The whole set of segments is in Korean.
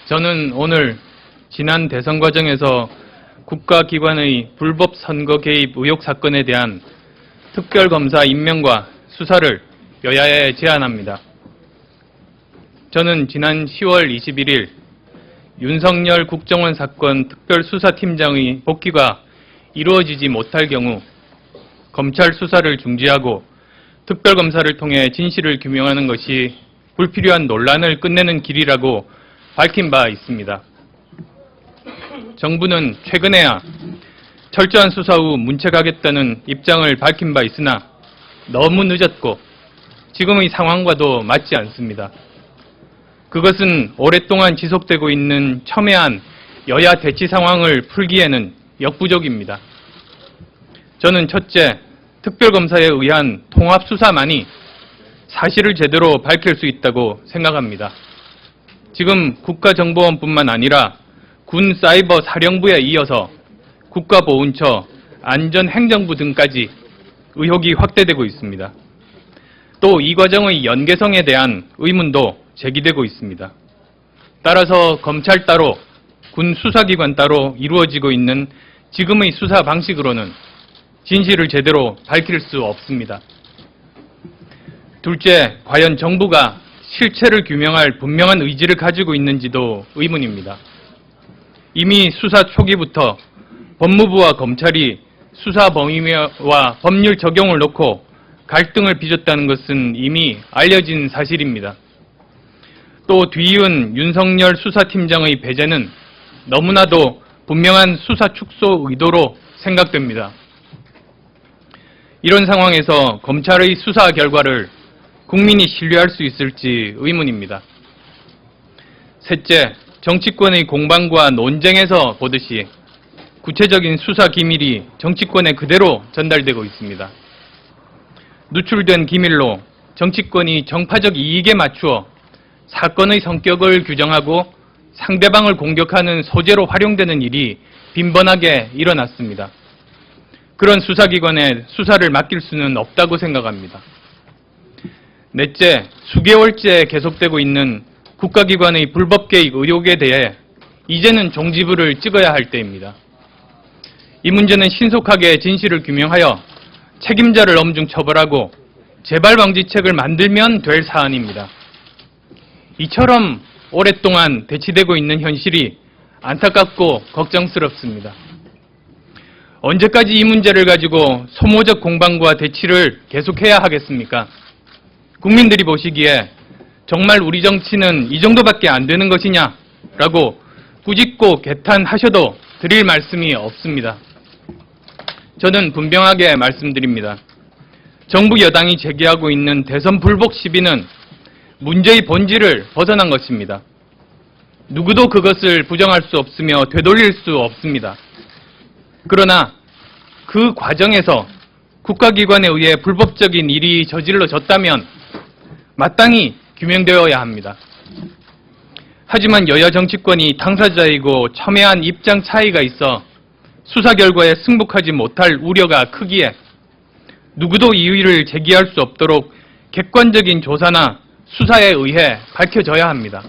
저는 오늘 지난 대선 과정에서 국가기관의 불법 선거 개입 의혹 사건에 대한 특별검사 임명과 수사를 여야에 제안합니다. 저는 지난 10월 21일 윤석열 국정원 사건 특별수사팀장의 복귀가 이루어지지 못할 경우 검찰 수사를 중지하고 특별검사를 통해 진실을 규명하는 것이 불필요한 논란을 끝내는 길이라고 밝힌 바 있습니다. 정부는 최근에야 철저한 수사 후 문책하겠다는 입장을 밝힌 바 있으나 너무 늦었고 지금의 상황과도 맞지 않습니다. 그것은 오랫동안 지속되고 있는 첨예한 여야 대치 상황을 풀기에는 역부족입니다. 저는 첫째, 특별검사에 의한 통합수사만이 사실을 제대로 밝힐 수 있다고 생각합니다. 지금 국가정보원뿐만 아니라 군사이버사령부에 이어서 국가보훈처, 안전행정부 등까지 의혹이 확대되고 있습니다. 또 이 과정의 연계성에 대한 의문도 제기되고 있습니다. 따라서 검찰 따로, 군 수사기관 따로 이루어지고 있는 지금의 수사 방식으로는 진실을 제대로 밝힐 수 없습니다. 둘째, 과연 정부가 실체를 규명할 분명한 의지를 가지고 있는지도 의문입니다. 이미 수사 초기부터 법무부와 검찰이 수사 범위와 법률 적용을 놓고 갈등을 빚었다는 것은 이미 알려진 사실입니다. 또 뒤이은 윤석열 수사팀장의 배제는 너무나도 분명한 수사 축소 의도로 생각됩니다. 이런 상황에서 검찰의 수사 결과를 국민이 신뢰할 수 있을지 의문입니다. 셋째, 정치권의 공방과 논쟁에서 보듯이 구체적인 수사 기밀이 정치권에 그대로 전달되고 있습니다. 누출된 기밀로 정치권이 정파적 이익에 맞추어 사건의 성격을 규정하고 상대방을 공격하는 소재로 활용되는 일이 빈번하게 일어났습니다. 그런 수사기관에 수사를 맡길 수는 없다고 생각합니다. 넷째, 수개월째 계속되고 있는 국가기관의 불법 개입 의혹에 대해 이제는 종지부를 찍어야 할 때입니다. 이 문제는 신속하게 진실을 규명하여 책임자를 엄중 처벌하고 재발 방지책을 만들면 될 사안입니다. 이처럼 오랫동안 대치되고 있는 현실이 안타깝고 걱정스럽습니다. 언제까지 이 문제를 가지고 소모적 공방과 대치를 계속해야 하겠습니까? 국민들이 보시기에 정말 우리 정치는 이 정도밖에 안 되는 것이냐라고 꾸짖고 개탄하셔도 드릴 말씀이 없습니다. 저는 분명하게 말씀드립니다. 정부 여당이 제기하고 있는 대선 불복 시비는 문제의 본질을 벗어난 것입니다. 누구도 그것을 부정할 수 없으며 되돌릴 수 없습니다. 그러나 그 과정에서 국가기관에 의해 불법적인 일이 저질러졌다면 마땅히 규명되어야 합니다. 하지만 여야 정치권이 당사자이고 첨예한 입장 차이가 있어 수사 결과에 승복하지 못할 우려가 크기에 누구도 이의를 제기할 수 없도록 객관적인 조사나 수사에 의해 밝혀져야 합니다.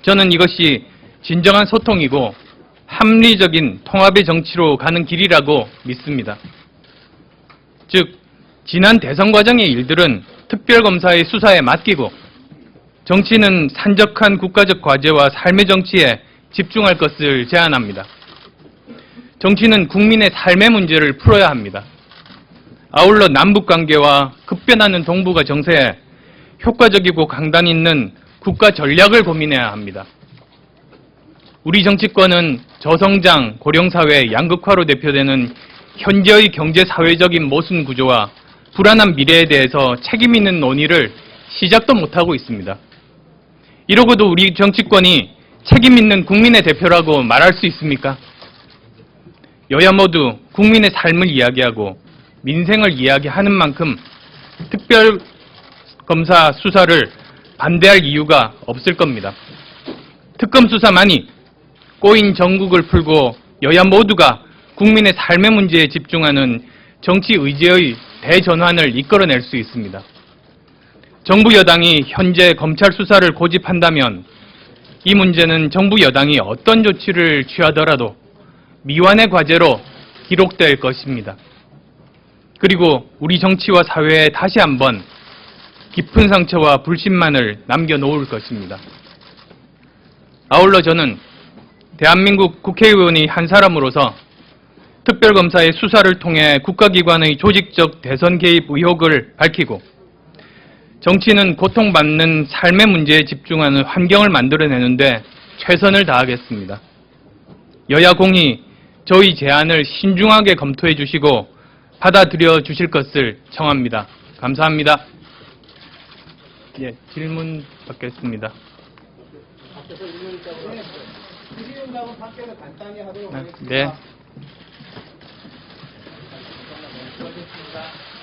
저는 이것이 진정한 소통이고 합리적인 통합의 정치로 가는 길이라고 믿습니다. 즉, 지난 대선 과정의 일들은 특별검사의 수사에 맡기고 정치는 산적한 국가적 과제와 삶의 정치에 집중할 것을 제안합니다. 정치는 국민의 삶의 문제를 풀어야 합니다. 아울러 남북관계와 급변하는 동북아 정세에 효과적이고 강단 있는 국가 전략을 고민해야 합니다. 우리 정치권은 저성장, 고령사회, 양극화로 대표되는 현재의 경제사회적인 모순 구조와 불안한 미래에 대해서 책임 있는 논의를 시작도 못하고 있습니다. 이러고도 우리 정치권이 책임 있는 국민의 대표라고 말할 수 있습니까? 여야 모두 국민의 삶을 이야기하고 민생을 이야기하는 만큼 특별검사 수사를 반대할 이유가 없을 겁니다. 특검 수사만이 꼬인 정국을 풀고 여야 모두가 국민의 삶의 문제에 집중하는 정치 의제의 대전환을 이끌어낼 수 있습니다. 정부 여당이 현재 검찰 수사를 고집한다면 이 문제는 정부 여당이 어떤 조치를 취하더라도 미완의 과제로 기록될 것입니다. 그리고 우리 정치와 사회에 다시 한번 깊은 상처와 불신만을 남겨놓을 것입니다. 아울러 저는 대한민국 국회의원의 한 사람으로서 특별검사의 수사를 통해 국가기관의 조직적 대선 개입 의혹을 밝히고 정치는 고통받는 삶의 문제에 집중하는 환경을 만들어내는데 최선을 다하겠습니다. 여야 공히 저희 제안을 신중하게 검토해 주시고 받아들여 주실 것을 청합니다. 감사합니다. 예, 질문 받겠습니다. 밖에서 질문 있다고 질의응답은 밖에서 간단히 하도록 하겠습니다. 네. 수고하셨습니다.